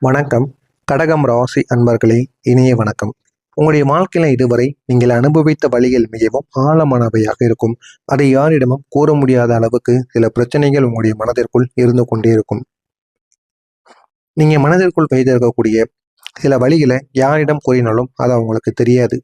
வணக்கம். கடகம் ராசி அன்பர்களே, இனிய வணக்கம். உங்களுடைய வாழ்க்கையில இதுவரை நீங்கள் அனுபவித்த வழிகள் மிகவும் ஆழமானவையாக இருக்கும். அதை யாரிடமும் கூற முடியாத அளவுக்கு சில பிரச்சனைகள் உங்களுடைய மனதிற்குள் இருந்து கொண்டே இருக்கும். நீங்க மனதிற்குள் வைத்திருக்கக்கூடிய சில வழிகளை யாரிடம் கூறினாலும் அது அவங்களுக்கு தெரியாது.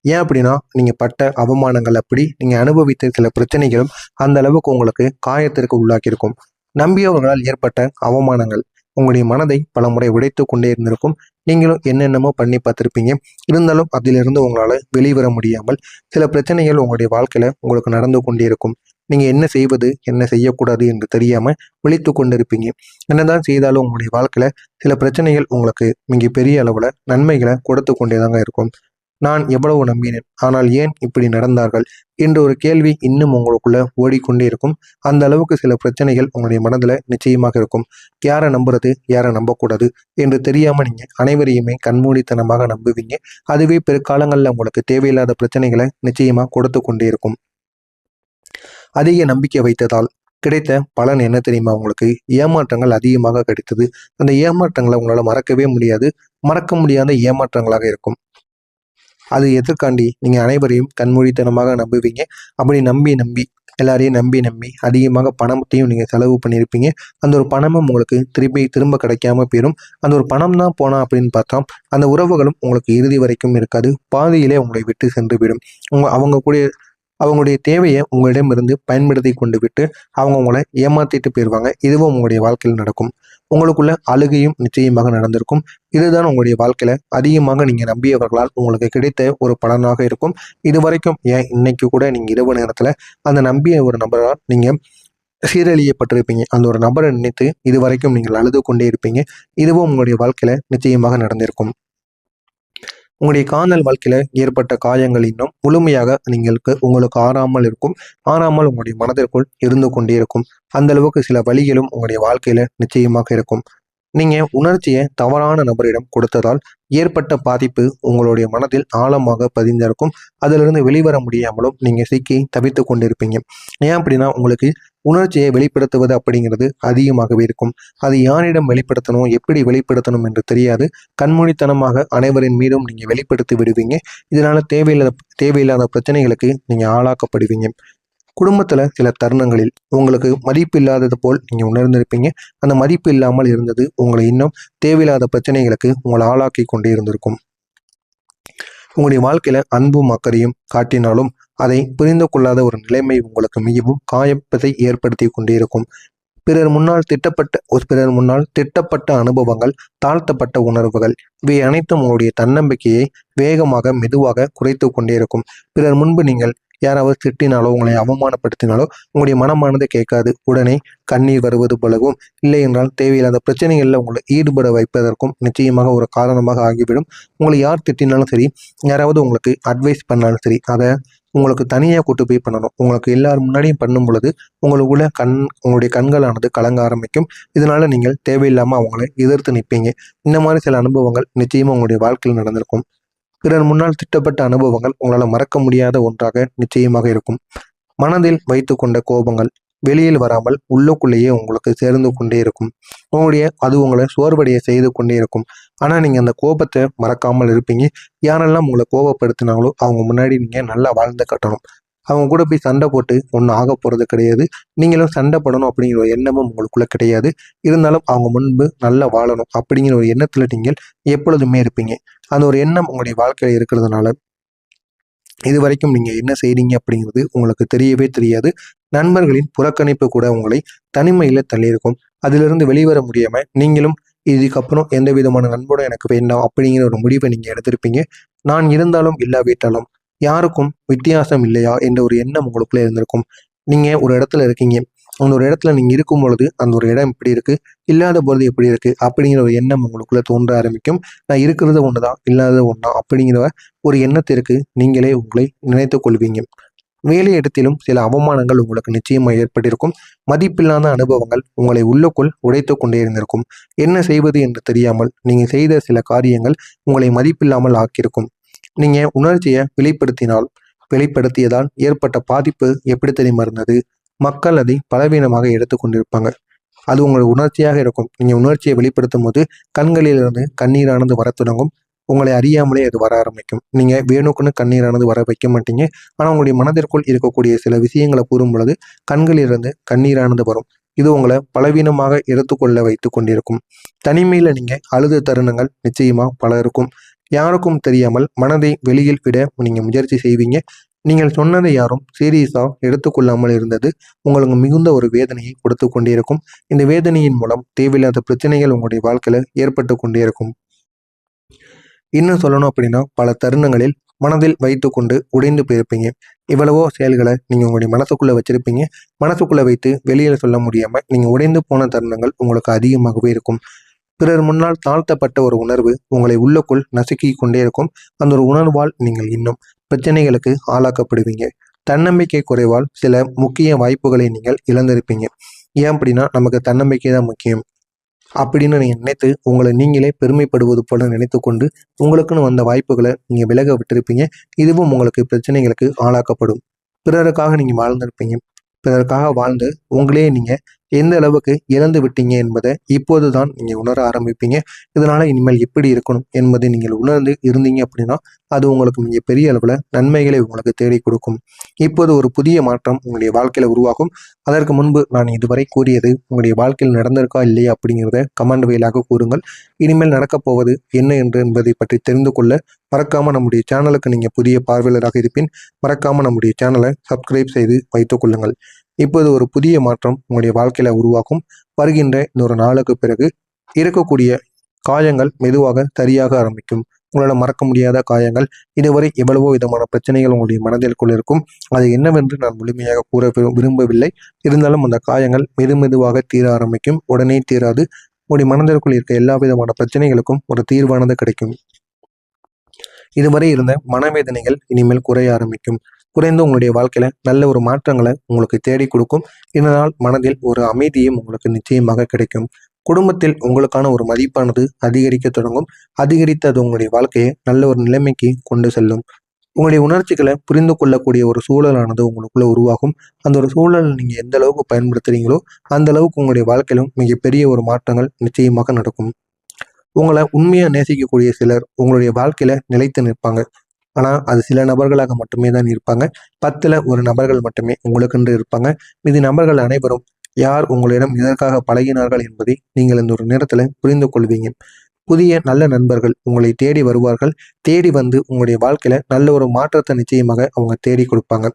ஏன் அப்படின்னா, நீங்க பட்ட அவமானங்கள் அப்படி, நீங்க அனுபவித்த சில பிரச்சனைகளும் அந்த அளவுக்கு உங்களுக்கு காயத்திற்கு உள்ளாக்கியிருக்கும். நம்பியவர்களால் ஏற்பட்ட அவமானங்கள் உங்களுடைய மனதை பலமுறை உடைத்து கொண்டே இருந்திருக்கும். நீங்களும் என்னென்னமோ பண்ணி பார்த்துருப்பீங்க. இருந்தாலும் அதிலிருந்து உங்களால் வெளிவர முடியாமல் சில பிரச்சனைகள் உங்களுடைய வாழ்க்கையில உங்களுக்கு நடந்து கொண்டே இருக்கும். நீங்க என்ன செய்வது, என்ன செய்யக்கூடாது என்று தெரியாம விழித்து கொண்டிருப்பீங்க. என்னதான் செய்தாலும் உங்களுடைய வாழ்க்கையில சில பிரச்சனைகள் உங்களுக்கு மிக பெரிய அளவுல நன்மைகளை கொடுத்து கொண்டேதாங்க இருக்கும். நான் எவ்வளவு நம்பினேன், ஆனால் ஏன் இப்படி நடந்தார்கள் என்ற ஒரு கேள்வி இன்னும் உங்களுக்குள்ள ஓடிக்கொண்டே இருக்கும். அந்த அளவுக்கு சில பிரச்சனைகள் உங்களுடைய மனதில் நிச்சயமாக இருக்கும். யாரை நம்புறது, யாரை நம்பக்கூடாது என்று தெரியாம நீங்க அனைவரையுமே கண்மூடித்தனமாக நம்புவீங்க. அதுவே பிற்காலங்களில் உங்களுக்கு தேவையில்லாத பிரச்சனைகளை நிச்சயமா கொடுத்து கொண்டே இருக்கும். அதிக நம்பிக்கை வைத்ததால் கிடைத்த பலன் என்ன தெரியுமா? உங்களுக்கு ஏமாற்றங்கள் அதிகமாக கிடைத்தது. அந்த ஏமாற்றங்களை உங்களால் மறக்கவே முடியாது. மறக்க முடியாத ஏமாற்றங்களாக இருக்கும். அது எதற்காண்டி நீங்கள் அனைவரையும் கண்மூடித்தனமாக நம்புவீங்க. அப்படி நம்பி நம்பி எல்லாரையும் நம்பி நம்பி அதிகமாக பணத்தையும் நீங்கள் செலவு பண்ணியிருப்பீங்க. அந்த ஒரு பணமும் உங்களுக்கு திரும்ப கிடைக்காம போயிடும். அந்த ஒரு பணம் தான் போனா அப்படின்னு பார்த்தா அந்த உறவுகளும் உங்களுக்கு இறுதி வரைக்கும் இருக்காது. பாதியிலே உங்களை விட்டு சென்று விடும். அவங்க கூட அவங்களுடைய தேவையை உங்களிடமிருந்து பயன்படுத்தி கொண்டு விட்டு அவங்க உங்களை ஏமாத்திட்டு போயிடுவாங்க. இதுவும் உங்களுடைய வாழ்க்கையில் நடக்கும். உங்களுக்குள்ள அழுகையும் நிச்சயமாக நடந்திருக்கும். இதுதான் உங்களுடைய வாழ்க்கையில அதிகமாக நீங்க நம்பியவர்களால் உங்களுக்கு கிடைத்த ஒரு பலனாக இருக்கும். இது வரைக்கும் ஏன் இன்னைக்கு கூட நீங்க இரவு நேரத்துல அந்த நம்பிய ஒரு நபரால் நீங்க சீரழியப்பட்டிருப்பீங்க. அந்த ஒரு நபரை நினைத்து இது வரைக்கும் நீங்கள் அழுது கொண்டே இருப்பீங்க. இதுவும் உங்களுடைய வாழ்க்கையில நிச்சயமாக நடந்திருக்கும். உங்களுடைய காதல் வாழ்க்கையில ஏற்பட்ட காயங்கள் இன்னும் முழுமையாக உங்களுக்கு ஆறாமல் இருக்கும். ஆறாமல் உங்களுடைய மனதிற்குள் இருந்து கொண்டே இருக்கும். அந்த அளவுக்கு சில வழிகளும் உங்களுடைய வாழ்க்கையில நிச்சயமாக இருக்கும். நீங்க உணர்ச்சியை தவறான நபரிடம் கொடுத்ததால் ஏற்பட்ட பாதிப்பு உங்களுடைய மனதில் ஆழமாக பதிந்திருக்கும். அதிலிருந்து வெளிவர முடியாமலும் நீங்க சிக்கி தவித்து கொண்டிருப்பீங்க. ஏன் அப்படின்னா, உங்களுக்கு உணர்ச்சியை வெளிப்படுத்துவது அப்படிங்கிறது அதிகமாகவே இருக்கும். அது யாரிடம் வெளிப்படுத்தணும், எப்படி வெளிப்படுத்தணும் என்று தெரியாது. கண்மூடித்தனமாக அனைவரின் மீதும் நீங்க வெளிப்படுத்தி விடுவீங்க. இதனால தேவையில்லாத பிரச்சனைகளுக்கு நீங்க ஆளாக்கப்படுவீங்க. குடும்பத்துல சில தருணங்களில் உங்களுக்கு மதிப்பு இல்லாதது போல் நீங்க உணர்ந்திருப்பீங்க. அந்த மதிப்பு இல்லாமல் இருந்தது உங்களை இன்னும் தேவையில்லாத பிரச்சனைகளுக்கு உங்களை ஆளாக்கி கொண்டே இருந்திருக்கும். உங்களுடைய வாழ்க்கையில அன்பும் அக்கறையும் காட்டினாலும் அதை புரிந்து கொள்ளாத ஒரு நிலைமை உங்களுக்கு மிகவும் காயப்பதை ஏற்படுத்தி கொண்டே இருக்கும். பிறர் முன்னால் திட்டப்பட்ட அனுபவங்கள், தாழ்த்தப்பட்ட உணர்வுகள், இவை அனைத்தும் உங்களுடைய தன்னம்பிக்கையை மெதுவாக குறைத்து கொண்டே இருக்கும். பிறர் முன்பு நீங்கள் யாராவது திட்டினாலோ, உங்களை அவமானப்படுத்தினாலோ உங்களுடைய மனமானது கேட்காது. உடனே கண்ணீர் வருவது போலவும், இல்லை என்றால் தேவையில்லாத பிரச்சனைகளில் உங்களை ஈடுபட வைப்பதற்கும் நிச்சயமாக ஒரு காரணமாக ஆகிவிடும். உங்களை யார் திட்டினாலும் சரி, யாராவது உங்களுக்கு அட்வைஸ் பண்ணாலும் சரி, அதை உங்களுக்கு தனியாக கூட்டு போய் பண்ணணும். உங்களுக்கு எல்லாரும் முன்னாடியும் பண்ணும் பொழுது உங்களுடைய கண்களானது கலங்க ஆரம்பிக்கும். இதனால நீங்கள் தேவையில்லாமல் அவங்களை எதிர்த்து நிற்பீங்க. இந்த மாதிரி சில அனுபவங்கள் நிச்சயமாக உங்களுடைய வாழ்க்கையில் நடந்திருக்கும். பிறர் முன்னால் திட்டப்பட்ட அனுபவங்கள் உங்களால் மறக்க முடியாத ஒன்றாக நிச்சயமாக இருக்கும். மனதில் வைத்து கொண்ட கோபங்கள் வெளியில் வராமல் உள்ளுக்குள்ளேயே உங்களுக்கு சேர்ந்து கொண்டே இருக்கும். அது உங்களை சோர்வடைய செய்து கொண்டே இருக்கும். ஆனால் நீங்கள் அந்த கோபத்தை மறக்காமல் இருப்பீங்க. யாரெல்லாம் உங்களை கோபப்படுத்தினாங்களோ அவங்க முன்னாடி நீங்கள் நல்லா வாழ்ந்து கட்டணும். அவங்க கூட போய் சண்டை போட்டு ஒன்றும் ஆக போகிறது கிடையாது. நீங்களும் சண்டை போடணும் அப்படிங்கிற ஒரு எண்ணமும் உங்களுக்குள்ள கிடையாது. இருந்தாலும் அவங்க முன்பு நல்லா வாழணும் அப்படிங்கிற ஒரு எண்ணத்தில் நீங்கள் எப்பொழுதுமே இருப்பீங்க. அந்த ஒரு எண்ணம் உங்களுடைய வாழ்க்கையில் இருக்கிறதுனால இது வரைக்கும் நீங்கள் என்ன செய்றீங்க அப்படிங்கிறது உங்களுக்கு தெரியவே தெரியாது. நண்பர்களின் புறக்கணிப்பு கூட உங்களை தனிமையில் தள்ளியிருக்கும். அதிலிருந்து வெளிவர முடியாமல் நீங்களும் இதுக்கப்புறம் எந்த விதமான நண்பனும் எனக்கு வேண்டாம் அப்படிங்கிற ஒரு முடிவை நீங்கள் எடுத்திருப்பீங்க. நான் இருந்தாலும் இல்லாவிட்டாலும் யாருக்கும் வித்தியாசம் இல்லையா என்ற ஒரு எண்ணம் உங்களுக்குள்ளே இருந்திருக்கும். நீங்கள் ஒரு இடத்துல இருக்கீங்க. அந்த ஒரு இடத்துல நீங்கள் இருக்கும் பொழுது அந்த ஒரு இடம் எப்படி இருக்குது, இல்லாத பொழுது எப்படி இருக்குது அப்படிங்கிற ஒரு எண்ணம் உங்களுக்குள்ளே தோன்ற ஆரம்பிக்கும். நான் இருக்கிறது ஒன்று தான், இல்லாதது ஒன்றா அப்படிங்கிற ஒரு எண்ணத்திற்கு நீங்களே உங்களை நினைத்து கொள்வீங்க. வேலை இடத்திலும் சில அவமானங்கள் உங்களுக்கு நிச்சயமாக ஏற்பட்டிருக்கும். மதிப்பில்லாத அனுபவங்கள் உங்களை உள்ளுக்குள் உடைத்து கொண்டே இருந்திருக்கும். என்ன செய்வது என்று தெரியாமல் நீங்கள் செய்த சில காரியங்கள் உங்களை மதிப்பில்லாமல் ஆக்கியிருக்கும். நீங்கள் உணர்ச்சியை வெளிப்படுத்தியதால் ஏற்பட்ட பாதிப்பு எப்படி தெரியுமா இருந்தது? மக்கள் அதை பலவீனமாக எடுத்துக்கொண்டிருப்பாங்க. அது உங்களோட உணர்ச்சியாக இருக்கும். நீங்கள் உணர்ச்சியை வெளிப்படுத்தும் போது கண்களிலிருந்து கண்ணீரானது வர தொடங்கும். உங்களை அறியாமலே அது வர ஆரம்பிக்கும். நீங்கள் வேணுக்குன்னு கண்ணீரானது வர வைக்க மாட்டீங்க. ஆனால் உங்களுடைய மனதிற்குள் இருக்கக்கூடிய சில விஷயங்களை கூறும் பொழுது கண்களிலிருந்து கண்ணீரானது வரும். இது உங்களை பலவீனமாக எடுத்துக்கொள்ள வைத்து கொண்டிருக்கும். தனிமையில் நீங்கள் அழுத தருணங்கள் நிச்சயமாக பல இருக்கும். யாருக்கும் தெரியாமல் மனதை வெளியில் விட நீங்கள் முயற்சி செய்வீங்க. நீங்கள் சொன்னதை யாரும் சீரியஸாக எடுத்துக்கொள்ளாமல் இருந்தது உங்களுக்கு மிகுந்த ஒரு வேதனையை கொடுத்து கொண்டே இருக்கும். இந்த வேதனையின் மூலம் தேவையில்லாத பிரச்சனைகள் உங்களுடைய வாழ்க்கையில் ஏற்பட்டு கொண்டே இருக்கும். இன்னும் சொல்லணும் அப்படின்னா பல தருணங்களில் மனதில் வைத்து கொண்டு உடைந்து போயிருப்பீங்க. இவ்வளவோ செயல்களை நீங்கள் உங்களுடைய மனசுக்குள்ளே வச்சிருப்பீங்க. மனசுக்குள்ளே வைத்து வெளியில் சொல்ல முடியாமல் நீங்கள் உடைந்து போன தருணங்கள் உங்களுக்கு அதிகமாகவே இருக்கும். பிறர் முன்னால் தாழ்த்தப்பட்ட ஒரு உணர்வு உங்களை உள்ளுக்குள் நசுக்கி கொண்டே இருக்கும். அந்த ஒரு உணர்வால் நீங்கள் இன்னும் பிரச்சனைகளுக்கு ஆளாக்கப்படுவீங்க. தன்னம்பிக்கை குறைவால் சில முக்கிய வாய்ப்புகளை நீங்கள் இழந்திருப்பீங்க. ஏன் அப்படின்னா நமக்கு தன்னம்பிக்கை தான் முக்கியம் அப்படின்னு நீங்கள் நினைத்து உங்களை நீங்களே பெருமைப்படுவது போல நினைத்து கொண்டு உங்களுக்குன்னு வந்த வாய்ப்புகளை நீங்கள் விலக விட்டிருப்பீங்க. இதுவும் உங்களுக்கு பிரச்சனைகளுக்கு ஆளாக்கப்படும். பிறருக்காக நீங்கள் வாழ்ந்திருப்பீங்க. பிறருக்காக வாழ்ந்து உங்களே நீங்கள் எந்த அளவுக்கு இழந்து விட்டீங்க என்பதை இப்போது தான் நீங்கள் உணர ஆரம்பிப்பீங்க. இதனால் இனிமேல் எப்படி இருக்கணும் என்பதை நீங்கள் உணர்ந்து இருந்தீங்க அப்படின்னா அது உங்களுக்கு மிகப்பெரிய அளவில் நன்மைகளை உங்களுக்கு தேடி கொடுக்கும். இப்போது ஒரு புதிய மாற்றம் உங்களுடைய வாழ்க்கையில் உருவாகும். அதற்கு முன்பு நான் இதுவரை கூறியது உங்களுடைய வாழ்க்கையில் நடந்திருக்கா இல்லையா அப்படிங்கிறத கமெண்ட் வாயிலாக கூறுங்கள். இனிமேல் நடக்கப் போவது என்ன என்பதை பற்றி தெரிந்து கொள்ள மறக்காமல் நம்முடைய சேனலுக்கு நீங்கள் புதிய பார்வையாளராக இருப்பின் மறக்காமல் நம்முடைய சேனலை சப்ஸ்கிரைப் செய்து வைத்துக் கொள்ளுங்கள். இப்போது ஒரு புதிய மாற்றம் உங்களுடைய வாழ்க்கையில் உருவாகும். வருகின்ற இன்னொரு நாளுக்கு பிறகு இருக்கக்கூடிய காயங்கள் மெதுவாக சரியாக ஆரம்பிக்கும். உங்களால் மறக்க முடியாத காயங்கள், இதுவரை எவ்வளவோ விதமான பிரச்சனைகள் உங்களுடைய மனதிற்குள் இருக்கும். அது என்னவென்று நான் முழுமையாக கூற விரும்பவில்லை. இருந்தாலும் அந்த காயங்கள் மெதுவாக தீர ஆரம்பிக்கும். உடனே தீராது. உங்களுடைய மனதிற்குள் இருக்க எல்லா விதமான பிரச்சனைகளுக்கும் ஒரு தீர்வானது கிடைக்கும். இதுவரை இருந்த மனவேதனைகள் இனிமேல் குறைய ஆரம்பிக்கும். குறைந்து உங்களுடைய வாழ்க்கையில நல்ல ஒரு மாற்றங்களை உங்களுக்கு தேடி கொடுக்கும். இதனால் மனதில் ஒரு அமைதியும் உங்களுக்கு நிச்சயமாக கிடைக்கும். குடும்பத்தில் உங்களுக்கான ஒரு மதிப்பானது அதிகரிக்க தொடங்கும். அதிகரித்து அது உங்களுடைய வாழ்க்கையை நல்ல ஒரு நிலைமைக்கு கொண்டு செல்லும். உங்களுடைய உணர்ச்சிகளை புரிந்து கொள்ளக்கூடிய ஒரு சூழலானது உங்களுக்குள்ள உருவாகும். அந்த ஒரு சூழல் நீங்க எந்த அளவுக்கு பயன்படுத்துறீங்களோ அந்த அளவுக்கு உங்களுடைய வாழ்க்கையிலும் மிகப்பெரிய ஒரு மாற்றங்கள் நிச்சயமாக நடக்கும். உங்களை உண்மையா நேசிக்கக்கூடிய சிலர் உங்களுடைய வாழ்க்கையில நிலைத்து நிற்பாங்க. ஆனா அது சில நபர்களாக மட்டுமே தான் இருப்பாங்க. 10ல் ஒரு நபர்கள் மட்டுமே உங்களுக்கென்று இருப்பாங்க. மீதி நபர்கள் அனைவரும் யார் உங்களிடம் இதற்காக பழகினார்கள் என்பதை நீங்கள் இந்த ஒரு நேரத்துல புரிந்து கொள்வீங்க. புதிய நல்ல நண்பர்கள் உங்களை தேடி வருவார்கள். தேடி வந்து உங்களுடைய வாழ்க்கையில நல்ல ஒரு மாற்றத்தை நிச்சயமாக அவங்க தேடி கொடுப்பாங்க.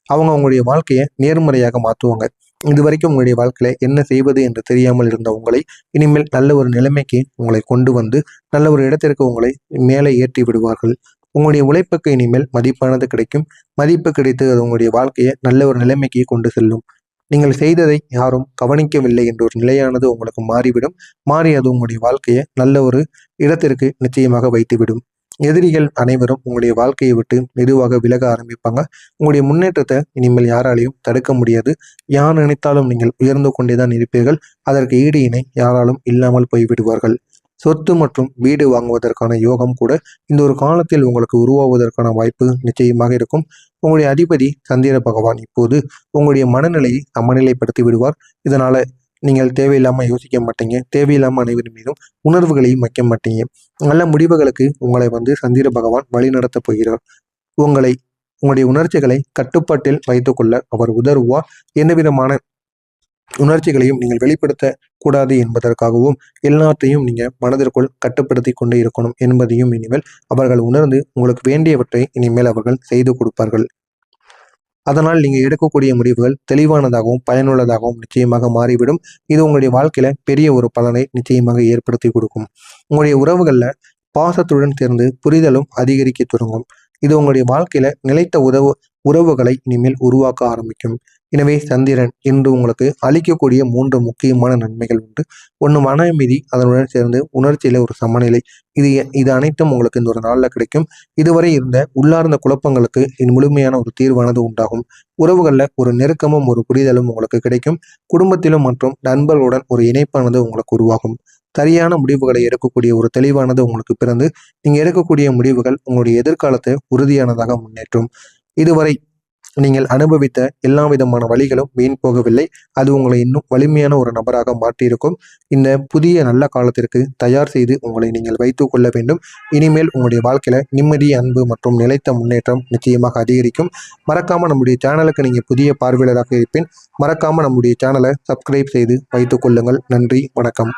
அவங்க உங்களுடைய வாழ்க்கையை நேர்மறையாக மாற்றுவாங்க. இதுவரைக்கும் உங்களுடைய வாழ்க்கையில என்ன செய்வது என்று தெரியாமல் இருந்த உங்களை இனிமேல் நல்ல ஒரு நிலைமைக்கு உங்களை கொண்டு வந்து நல்ல ஒரு இடத்திற்கு உங்களை மேலே ஏற்றி விடுவார்கள். உங்களுடைய உழைப்புக்கு இனிமேல் மதிப்பானது கிடைக்கும். மதிப்பு கிடைத்து அது உங்களுடைய வாழ்க்கையை நல்ல ஒரு நிலைமைக்கு கொண்டு செல்லும். நீங்கள் செய்ததை யாரும் கவனிக்கவில்லை என்ற ஒரு நிலையானது உங்களுக்கு மாறிவிடும். மாறி அது உங்களுடைய வாழ்க்கையை நல்ல ஒரு இடத்திற்கு நிச்சயமாக வைத்துவிடும். எதிரிகள் அனைவரும் உங்களுடைய வாழ்க்கையை விட்டு மெதுவாக விலக ஆரம்பிப்பாங்க. உங்களுடைய முன்னேற்றத்தை இனிமேல் யாராலையும் தடுக்க முடியாது. யார் நினைத்தாலும் நீங்கள் உயர்ந்து கொண்டேதான் இருப்பீர்கள். அதற்கு ஈடு இணை யாராலும் இல்லாமல் போய்விடுவார்கள். சொத்து மற்றும் வீடு வாங்குவதற்கான யோகம் கூட இந்த ஒரு காலத்தில் உங்களுக்கு உருவாவதற்கான வாய்ப்பு நிச்சயமாக இருக்கும். உங்களுடைய அதிபதி சந்திர பகவான் இப்போது உங்களுடைய மனநிலையை சமநிலைப்படுத்தி விடுவார். இதனால நீங்கள் தேவையில்லாமல் யோசிக்க மாட்டீங்க. தேவையில்லாமல் அனைவரின் மீதும் உணர்வுகளையும் வைக்க மாட்டீங்க. நல்ல முடிவுகளுக்கு உங்களை சந்திர பகவான் வழிநடத்த போகிறார். உங்களுடைய உணர்ச்சிகளை கட்டுப்பாட்டில் வைத்துக்கொள்ள அவர் உதவுவார். எந்த விதமான உணர்ச்சிகளையும் நீங்கள் வெளிப்படுத்த கூடாது என்பதற்காகவும் எல்லாத்தையும் நீங்க மனதிற்குள் கட்டுப்படுத்தி கொண்டே இருக்கணும் என்பதையும் இனிமேல் அவர்கள் உணர்ந்து உங்களுக்கு வேண்டியவற்றை இனிமேல் அவர்கள் செய்து கொடுப்பார்கள். அதனால் நீங்க எடுக்கக்கூடிய முடிவுகள் தெளிவானதாகவும் பயனுள்ளதாகவும் நிச்சயமாக மாறிவிடும். இது உங்களுடைய வாழ்க்கையில பெரிய ஒரு பலனை நிச்சயமாக ஏற்படுத்தி கொடுக்கும். உங்களுடைய உறவுகள்ல பாசத்துடன் சேர்ந்து புரிதலும் அதிகரிக்க தொடங்கும். இது உங்களுடைய வாழ்க்கையில நிலைத்த உறவுகளை இனிமேல் உருவாக்க ஆரம்பிக்கும். எனவே சந்திரன் இன்று உங்களுக்கு அளிக்கக்கூடிய 3 முக்கியமான நன்மைகள் உண்டு. ஒன்று மன அமைதி, அதனுடன் சேர்ந்து உணர்ச்சியில ஒரு சமநிலை. இது அனைத்தும் உங்களுக்கு இந்த ஒரு நாளில் கிடைக்கும். இதுவரை இருந்த உள்ளார்ந்த குழப்பங்களுக்கு இது முழுமையான ஒரு தீர்வானது உண்டாகும். உறவுகளில் ஒரு நெருக்கமும் ஒரு புரிதலும் உங்களுக்கு கிடைக்கும். குடும்பத்திலும் மற்றும் நண்பர்களுடன் ஒரு இணைப்பானது உங்களுக்கு உருவாகும். சரியான முடிவுகளை எடுக்கக்கூடிய ஒரு தெளிவானது உங்களுக்கு பிறந்து நீங்க எடுக்கக்கூடிய முடிவுகள் உங்களுடைய எதிர்காலத்தை உறுதியானதாக முன்னேற்றும். இதுவரை நீங்கள் அனுபவித்த எல்லா விதமான வழிகளும் வீண் போகவில்லை. அது உங்களை இன்னும் வலிமையான ஒரு நபராக மாற்றியிருக்கும். இந்த புதிய நல்ல காலத்திற்கு தயார் செய்து உங்களை நீங்கள் வைத்துக் கொள்ள வேண்டும். இனிமேல் உங்களுடைய வாழ்க்கையில நிம்மதி, அன்பு மற்றும் நிலைத்த முன்னேற்றம் நிச்சயமாக அதிகரிக்கும். மறக்காம நம்முடைய சேனலுக்கு நீங்க புதிய பார்வையாளராக இருப்பேன். மறக்காம நம்முடைய சேனலை சப்ஸ்கிரைப் செய்து வைத்துக் கொள்ளுங்கள். நன்றி, வணக்கம்.